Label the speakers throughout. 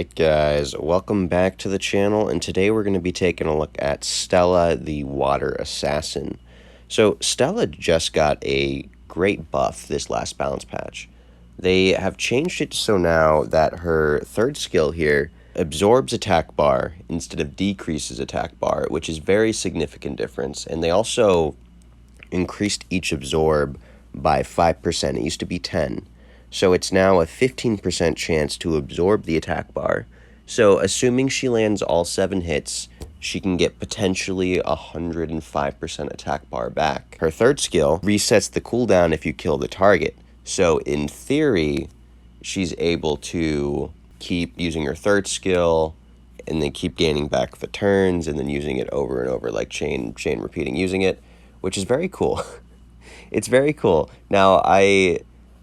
Speaker 1: Alright guys, welcome back to the channel, and today we're going to be taking a look at Stella the Water Assassin. So Stella just got a great buff this last balance patch. They have changed it so now that her third skill here absorbs attack bar instead of decreases attack bar, which is very significant difference, and they also increased each absorb by 5%. It used to be 10. So it's now a 15% chance to absorb the attack bar. So assuming she lands all 7 hits, she can get potentially 105% attack bar back. Her third skill resets the cooldown if you kill the target. So in theory, she's able to keep using her third skill and then keep gaining back the turns and then using it over and over, like chain repeating using it, which is very cool. It's very cool. Now,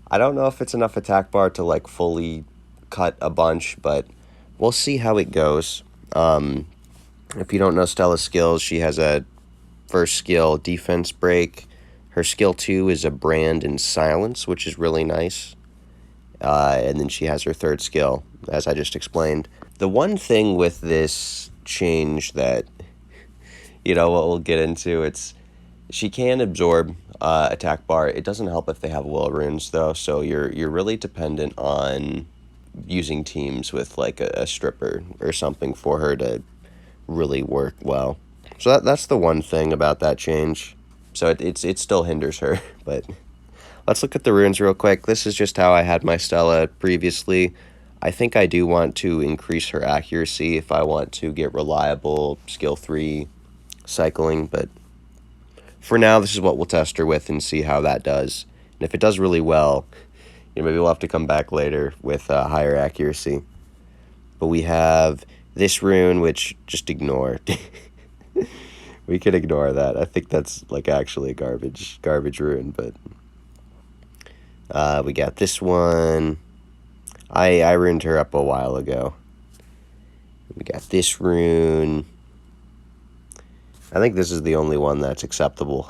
Speaker 1: I don't know if it's enough attack bar to like fully cut a bunch, but we'll see how it goes. If you don't know Stella's skills, she has a first skill, defense break. Her skill 2 is a brand and silence, which is really nice. And then she has her third skill, as I just explained. The one thing with this change that, what we'll get into, she can absorb attack bar. It doesn't help if they have will runes though, so you're really dependent on using teams with like a stripper or something for her to really work well. So that's the one thing about that change. So it still hinders her, but let's look at the runes real quick. This is just how I had my Stella previously. I think I do want to increase her accuracy if I want to get reliable skill 3 cycling, but for now, this is what we'll test her with and see how that does. And if it does really well, maybe we'll have to come back later with higher accuracy. But we have this rune, which just ignore. We can ignore that. I think that's like actually a garbage rune. But we got this one. I runed her up a while ago. We got this rune. I think this is the only one that's acceptable.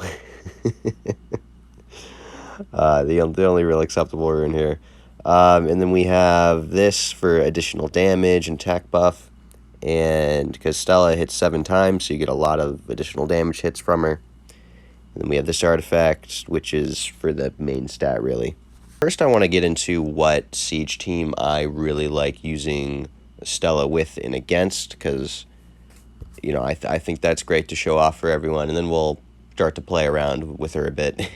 Speaker 1: The only real acceptable rune here. And then we have this for additional damage and attack buff. And because Stella hits 7 times, so you get a lot of additional damage hits from her. And then we have this artifact, which is for the main stat, really. First, I want to get into what siege team I really like using Stella with and against, because I think that's great to show off for everyone, and then we'll start to play around with her a bit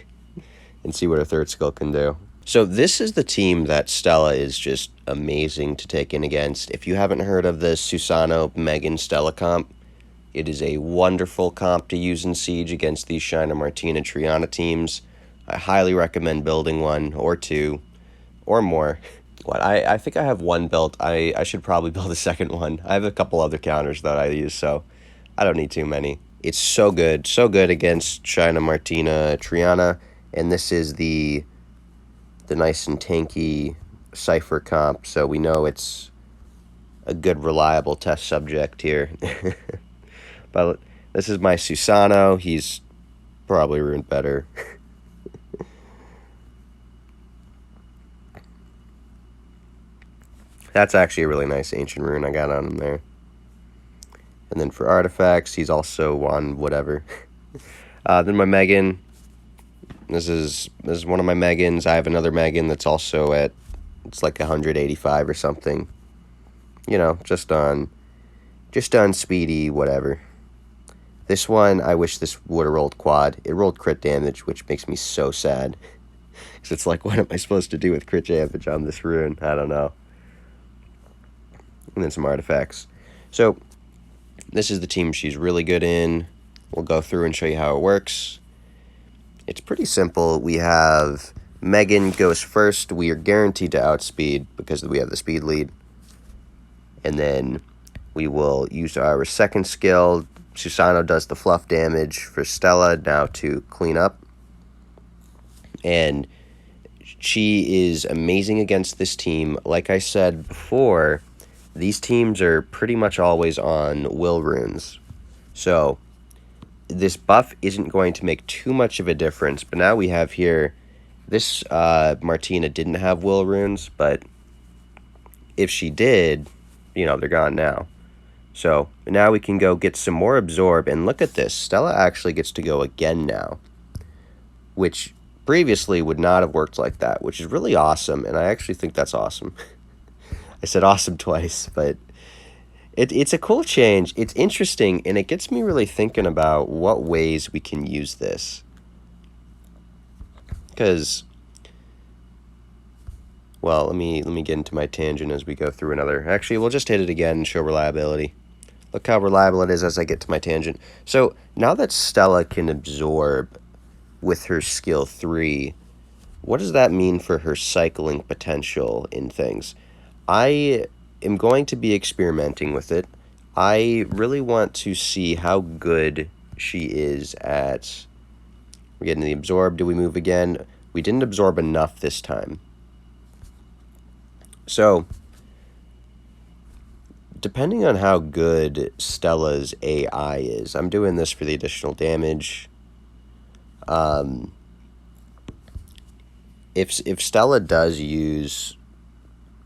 Speaker 1: and see what her third skill can do. So this is the team that Stella is just amazing to take in against. If you haven't heard of the Susano Megan Stella comp, it is a wonderful comp to use in Siege against these Shina Martina Triana teams. I highly recommend building 1 or 2 or more. I think I have 1 built. I should probably build a second one. I have a couple other counters that I use, so I don't need too many. It's so good against Shina Martina Triana, and this is the nice and tanky Cypher comp, so we know it's a good, reliable test subject here. But this is my Susano. He's probably ruined better. That's actually a really nice ancient rune I got on him there. And then for artifacts, he's also on whatever. Then my Megan. This is one of my Megans. I have another Megan that's also at, it's like 185 or something. Just on speedy, whatever. This one, I wish this would have rolled quad. It rolled crit damage, which makes me so sad. Because it's like, what am I supposed to do with crit damage on this rune? I don't know. And then some artifacts. So this is the team she's really good in. We'll go through and show you how it works. It's pretty simple. We have Megan goes first. We are guaranteed to outspeed because we have the speed lead. And then we will use our second skill. Susano does the fluff damage for Stella now to clean up. And she is amazing against this team. Like I said before, these teams are pretty much always on will runes. So this buff isn't going to make too much of a difference, but now we have here, this Martina didn't have will runes, but if she did, you know, they're gone now. So now we can go get some more absorb, and look at this. Stella actually gets to go again now, which previously would not have worked like that, which is really awesome, and I actually think that's awesome. I said awesome twice, but it's a cool change. It's interesting, and it gets me really thinking about what ways we can use this. Because, well, let me get into my tangent as we go through another. Actually, we'll just hit it again and show reliability. Look how reliable it is as I get to my tangent. So now that Stella can absorb with her skill 3, what does that mean for her cycling potential in things? I am going to be experimenting with it. I really want to see how good she is at... We're getting the absorb. Do we move again? We didn't absorb enough this time. So, depending on how good Stella's AI is, I'm doing this for the additional damage. If Stella does use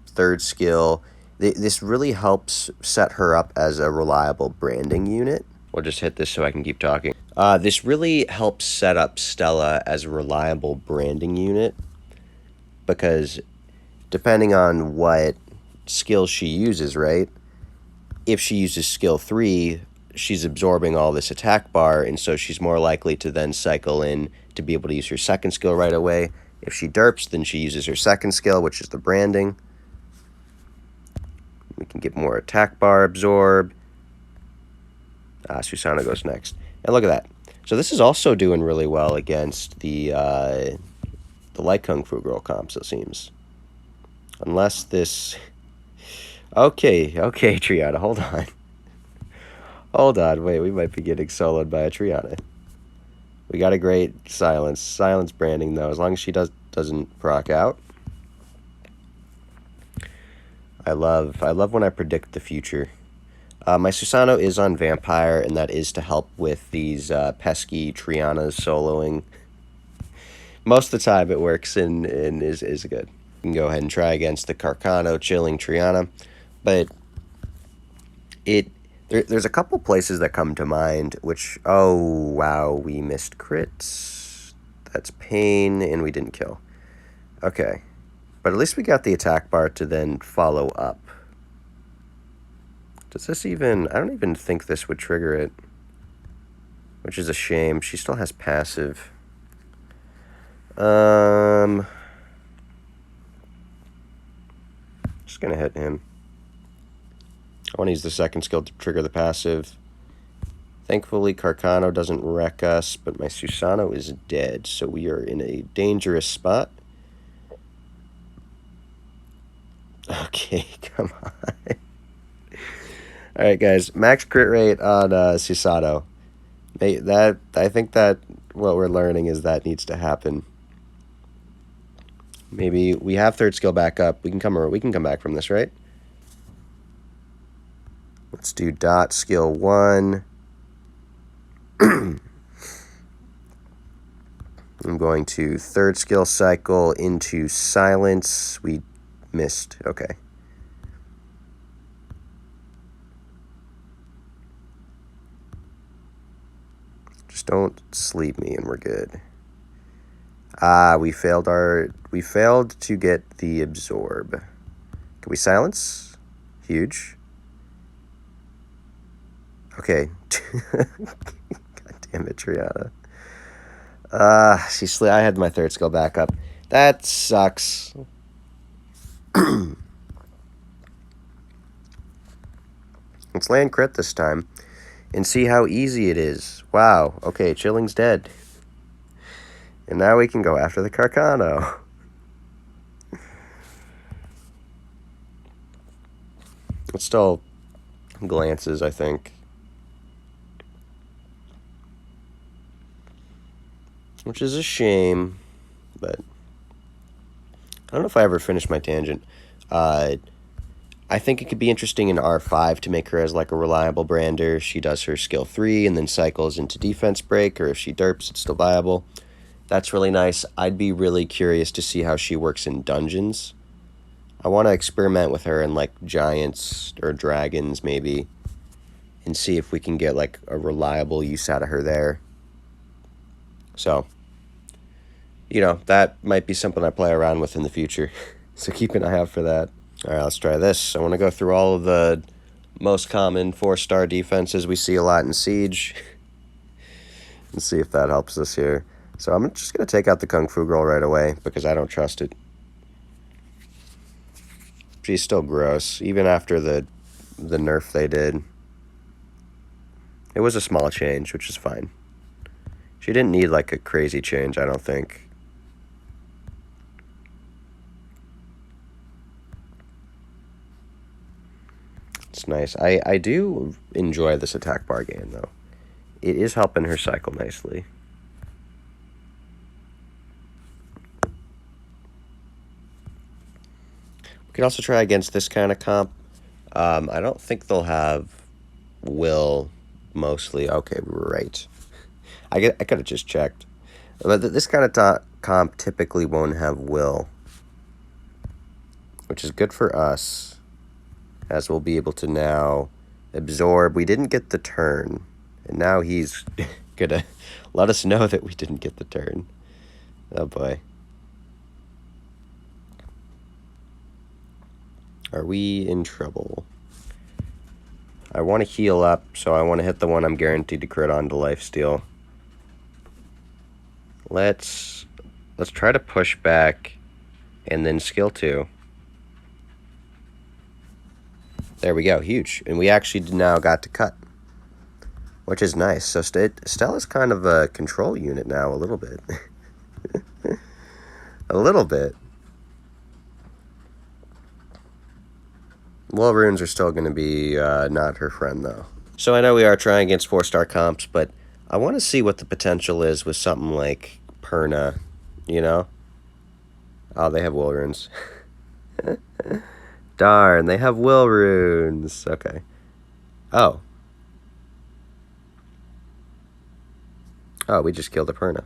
Speaker 1: third skill, this really helps set her up as a reliable branding unit. We'll just hit this so I can keep talking. This really helps set up Stella as a reliable branding unit, because depending on what skill she uses, right? If she uses skill 3, she's absorbing all this attack bar, and so she's more likely to then cycle in to be able to use her second skill right away. If she derps, then she uses her second skill, which is the branding. We can get more attack bar absorb. Susano goes next. And look at that. So this is also doing really well against the light Kung Fu Girl comps, it seems. Unless this... Okay, Triana, hold on. Hold on, wait, we might be getting soloed by a Triana. We got a great silence branding, though, as long as she doesn't proc out. I love when I predict the future. My Susano is on Vampire, and that is to help with these pesky Trianas soloing. Most of the time it works and is good. You can go ahead and try against the Carcano chilling Triana, but there's a couple places that come to mind, which, oh wow, we missed crits. That's pain, and we didn't kill. Okay, but at least we got the attack bar to then follow up. Does this even... I don't even think this would trigger it, which is a shame. She still has passive. Just gonna hit him. I want to use the second skill to trigger the passive. Thankfully, Carcano doesn't wreck us, but my Susano is dead, so we are in a dangerous spot. Okay, come on. Alright, guys, max crit rate on Susano. I think that what we're learning is that needs to happen. Maybe we have third skill back up. We can come back from this, right? Let's do dot skill 1. I'm going to third skill cycle into silence. We missed. Okay. Just don't sleep me and we're good. We failed to get the absorb. Can we silence? Huge. Okay. God damn it, Triana. I had my third skill back up. That sucks. Let's land crit this time and see how easy it is. Wow. Okay, Chilling's dead. And now we can go after the Carcano. It's still glances, I think. Which is a shame, but I don't know if I ever finished my tangent. I think it could be interesting in R5 to make her as like a reliable brander. She does her skill 3 and then cycles into defense break, or if she derps, it's still viable. That's really nice. I'd be really curious to see how she works in dungeons. I want to experiment with her and like giants or dragons maybe, and see if we can get like a reliable use out of her there. So, that might be something I play around with in the future. So keep an eye out for that. All right, let's try this. I want to go through all of the most common 4-star defenses we see a lot in Siege and see if that helps us here. So I'm just going to take out the Kung Fu Girl right away because I don't trust it. She's still gross, even after the nerf they did. It was a small change, which is fine. She didn't need like a crazy change, I don't think. It's nice. I do enjoy this attack bar gain, though. It is helping her cycle nicely. We could also try against this kind of comp. I don't think they'll have Will mostly. Okay, we were right. I could have just checked. But this kind of comp typically won't have Will, which is good for us, as we'll be able to now absorb. We didn't get the turn, and now he's gonna let us know that we didn't get the turn. Oh boy. Are we in trouble? I want to heal up, so I want to hit the one I'm guaranteed to crit on to lifesteal. Let's try to push back and then skill 2. There we go, huge. And we actually now got to cut, which is nice. So Stella's kind of a control unit now, a little bit. A little bit. Well, runes are still going to be not her friend, though. So I know we are trying against 4-star comps, but I want to see what the potential is with something like Perna, Oh, they have will runes. Darn, they have will runes. Okay. Oh. Oh, we just killed a Perna.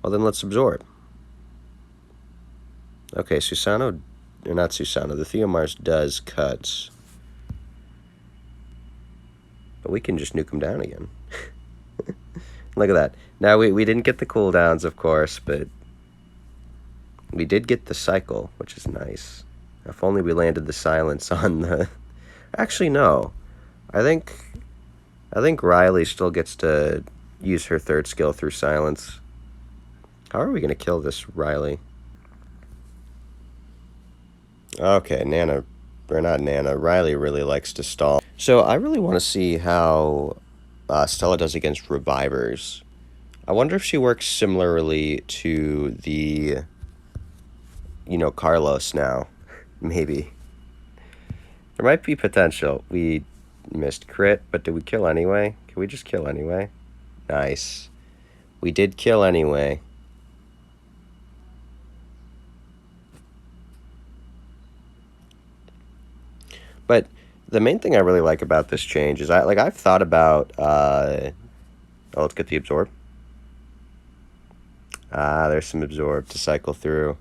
Speaker 1: Well, then let's absorb. Okay, Susano, or not Susano, the Theomars does cuts. But we can just nuke him down again. Look at that. Now, we didn't get the cooldowns, of course, but we did get the cycle, which is nice. If only we landed the silence on the... Actually, no. I think Riley still gets to use her third skill through silence. How are we going to kill this Riley? Okay, Riley really likes to stall. So I really want to see how Stella does against revivers. I wonder if she works similarly to the, Carlos now. Maybe. There might be potential. We missed crit, but did we kill anyway? Can we just kill anyway? Nice. We did kill anyway. But the main thing I really like about this change is I've thought about let's get the absorb. There's some absorb to cycle through.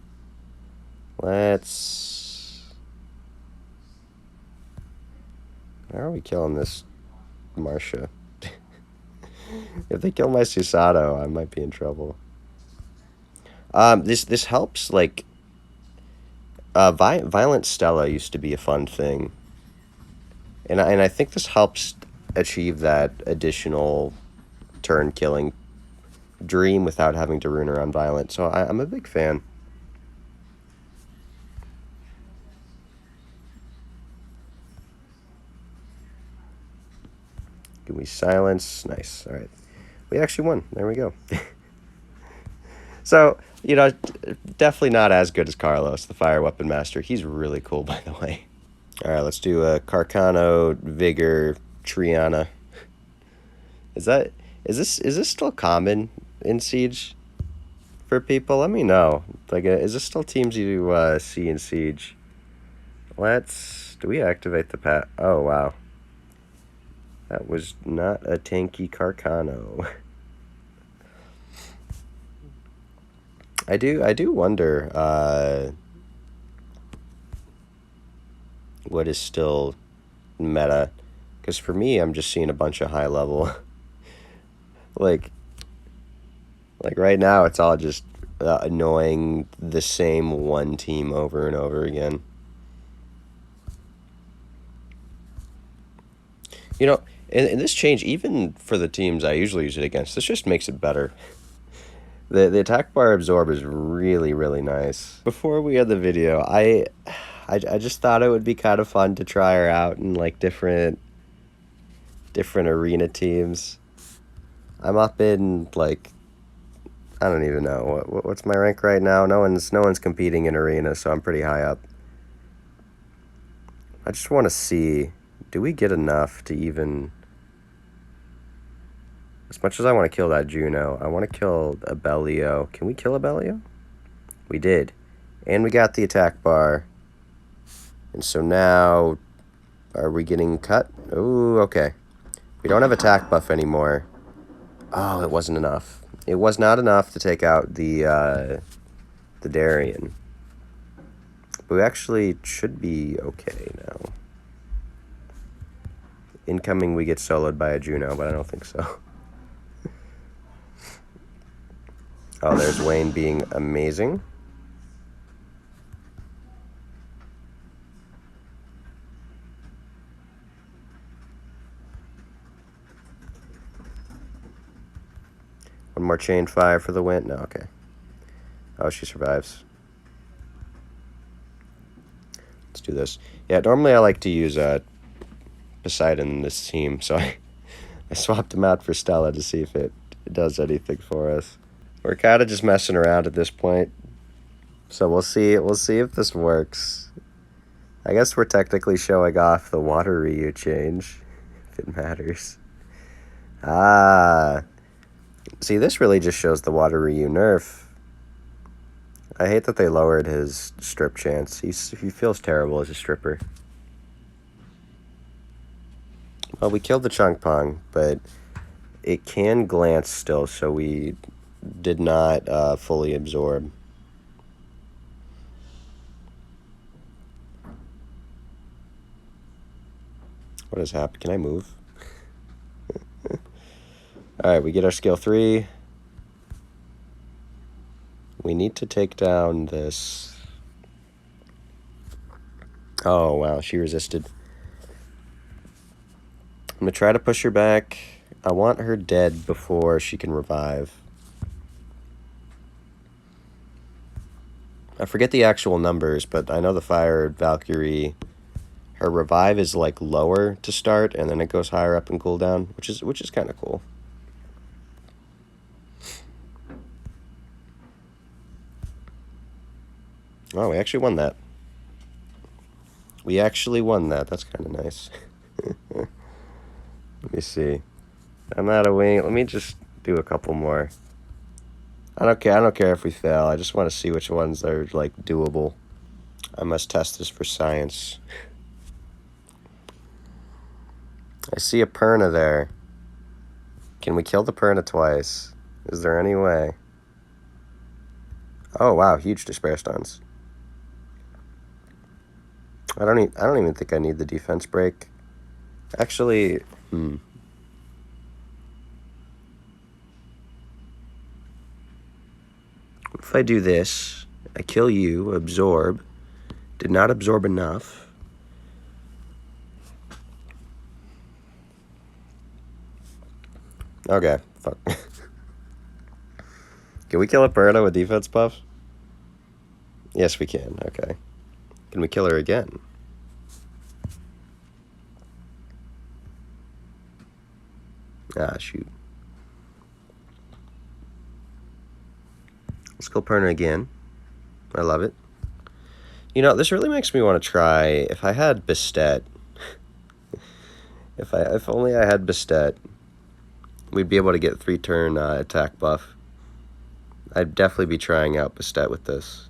Speaker 1: How are we killing this Marcia? If they kill my Susato, I might be in trouble. This helps, like, Violent Stella used to be a fun thing. And I think this helps achieve that additional turn killing dream without having to rune around Violent. So I'm a big fan. Can we silence? Nice. All right. We actually won. There we go. So, definitely not as good as Carlos, the Fire Weapon Master. He's really cool, by the way. All right, let's do a Carcano, Vigor, Triana. Is this still common in Siege for people? Let me know. Like, is this still teams you see in Siege? Do we activate the pat? Oh, wow. That was not a tanky Carcano. I do wonder, what is still meta. Because for me, I'm just seeing a bunch of high level. like, like right now, it's all just annoying the same one team over and over again. You know, and this change, even for the teams I usually use it against, this just makes it better. The attack bar absorb is really, really nice. Before we had the video, I just thought it would be kind of fun to try her out in like different arena teams. I'm up in like, I don't even know what's my rank right now. No one's competing in arena, so I'm pretty high up. I just want to see, do we get enough to even? As much as I want to kill that Juno, I want to kill a Bellio. Can we kill a Bellio? We did. And we got the attack bar. And so now, are we getting cut? Ooh, okay. We don't have attack buff anymore. Oh, it wasn't enough. It was not enough to take out the Darien. But we actually should be okay now. Incoming, we get soloed by a Juno, but I don't think so. Oh, there's Wayne being amazing. One more chain fire for the win. No, okay. Oh, she survives. Let's do this. Yeah, normally I like to use Poseidon in this team, so I swapped him out for Stella to see if it does anything for us. We're kind of just messing around at this point, so we'll see. We'll see if this works. I guess we're technically showing off the water Ryu change, if it matters. Ah, see, this really just shows the water Ryu nerf. I hate that they lowered his strip chance. He feels terrible as a stripper. Well, we killed the Chunk Pong, but it can glance still, so we did not fully absorb. What has happened? Can I move? Alright, we get our skill 3. We need to take down this. Oh, wow, she resisted. I'm going to try to push her back. I want her dead before she can revive. I forget the actual numbers, but I know the Fire Valkyrie, her revive is like lower to start, and then it goes higher up in cooldown, which is kind of cool. Oh, we actually won that. We actually won that. That's kind of nice. Let me see. I'm out of wing. Let me just do a couple more. I don't care. I don't care if we fail. I just want to see which ones are like doable. I must test this for science. I see a Perna there. Can we kill the Perna twice? Is there any way? Oh wow, huge despair stuns. I don't even think I need the defense break. Actually, if I do this, I kill you, absorb. Did not absorb enough. Okay, fuck. Can we kill a Perna with defense buff? Yes, we can. Okay. Can we kill her again? Ah, shoot. Let's kill Perna again. I love it. You know, this really makes me want to try, if I had Bastet, if only I had Bastet, we'd be able to get 3-turn attack buff. I'd definitely be trying out Bastet with this.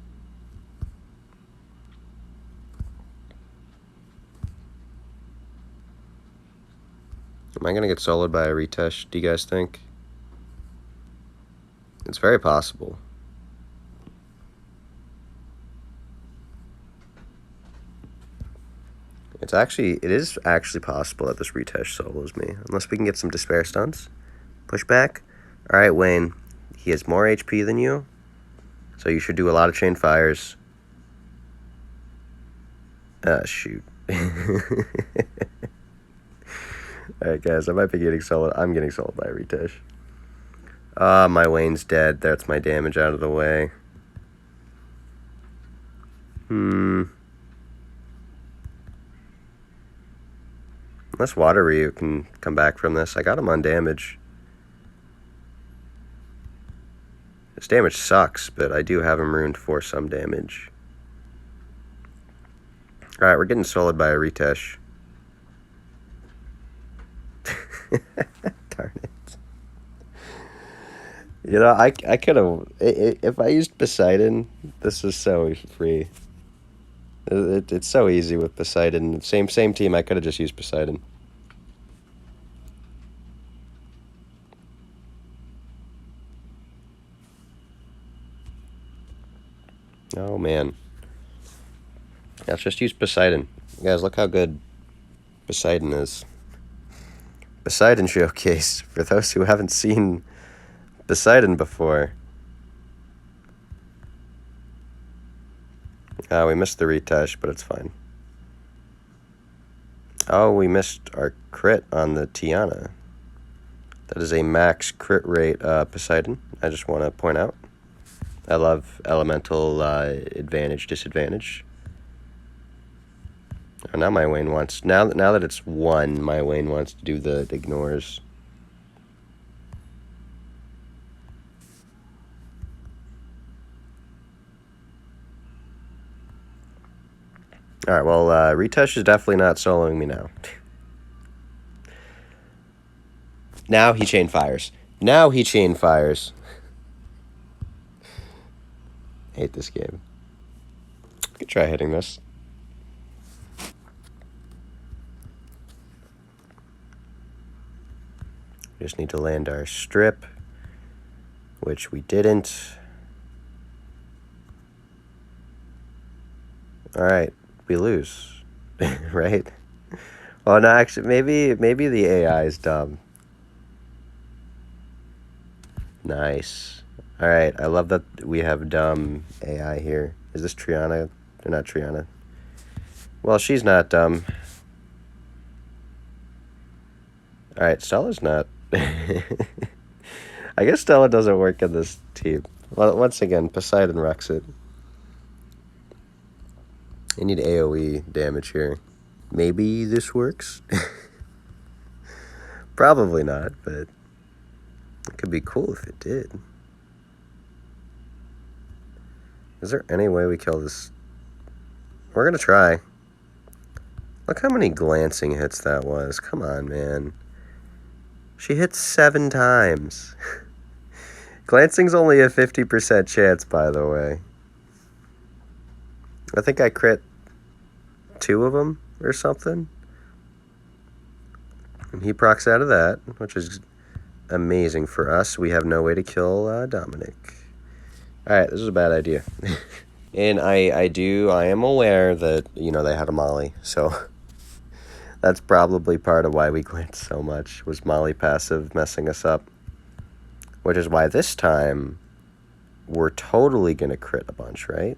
Speaker 1: Am I going to get soloed by a retouch, do you guys think? It's very possible. it is actually possible that this retouch solos me. Unless we can get some despair stunts. Push back. Alright, Wayne. He has more HP than you. So you should do a lot of chain fires. Shoot. Alright, guys. I might be getting soloed. I'm getting soloed by a retouch. My Wayne's dead. That's my damage out of the way. Unless Water Ryu can come back from this. I got him on damage. His damage sucks, but I do have him ruined for some damage. Alright, we're getting soloed by a retouch. Darn it. You know, I could have... If I used Poseidon, this is so free. It's so easy with Poseidon. Same team, I could have just used Poseidon. Oh, man. Let's just use Poseidon. Guys, look how good Poseidon is. Poseidon Showcase, for those who haven't seen Poseidon before. We missed the retouch, but it's fine. Oh, we missed our crit on the Tiana. That is a max crit rate Poseidon, I just want to point out. I love elemental advantage, disadvantage. Oh, now my Wayne wants... Now that it's 1, my Wayne wants to do the ignores. Alright, well, retouch is definitely not soloing me now. Now he chain fires. Now he chain fires. Hate this game. Could try hitting this. We just need to land our strip, which we didn't. Alright, we lose. Right? Oh no, actually, maybe the AI is dumb. Nice. Alright, I love that we have dumb AI here. Is this Triana? Or not Triana. Well, she's not dumb. Alright, Stella's not. I guess Stella doesn't work in this team. Well, once again, Poseidon wrecks it. I need AoE damage here. Maybe this works? Probably not, but it could be cool if it did. Is there any way we kill this? We're gonna try. Look how many glancing hits that was. Come on, man. She hit 7 times. Glancing's only a 50% chance, by the way. I think I crit 2 of them or something. And he procs out of that, which is amazing for us. We have no way to kill Dominic. Alright, this is a bad idea. And I am aware that, you know, they had a Molly, so that's probably part of why we glanced so much, was Molly passive messing us up. Which is why this time, we're totally gonna crit a bunch, right?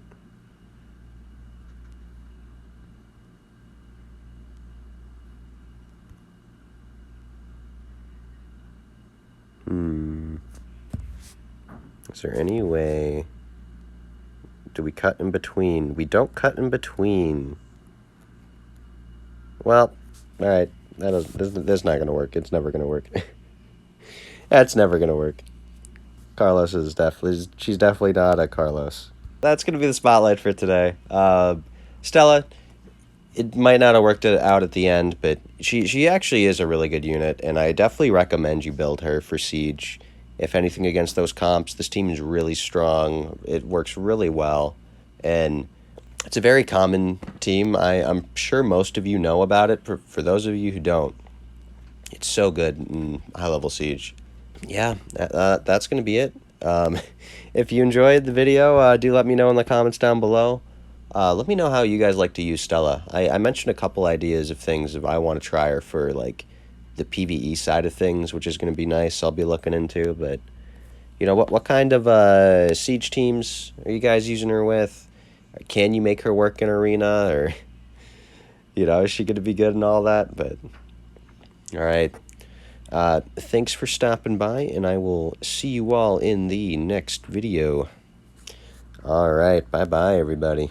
Speaker 1: Is there any way... Do we cut in between? We don't cut in between. Well, alright. That's not going to work. It's never going to work. That's never going to work. Carlos is definitely... She's definitely not a Carlos. That's going to be the spotlight for today. Stella, it might not have worked out at the end, but she actually is a really good unit, and I definitely recommend you build her for Siege. If anything, against those comps, this team is really strong. It works really well, and it's a very common team. I'm sure most of you know about it. For those of you who don't, it's so good in high-level Siege. Yeah, that's going to be it. If you enjoyed the video, do let me know in the comments down below. Let me know how you guys like to use Stella. I mentioned a couple ideas of things if I want to try her for like the PvE side of things, which is going to be nice. I'll be looking into, but what kind of siege teams are you guys using her with? Can you make her work in arena, or is she going to be good and all that? But all right. Thanks for stopping by, and I will see you all in the next video. All right. Bye bye, everybody.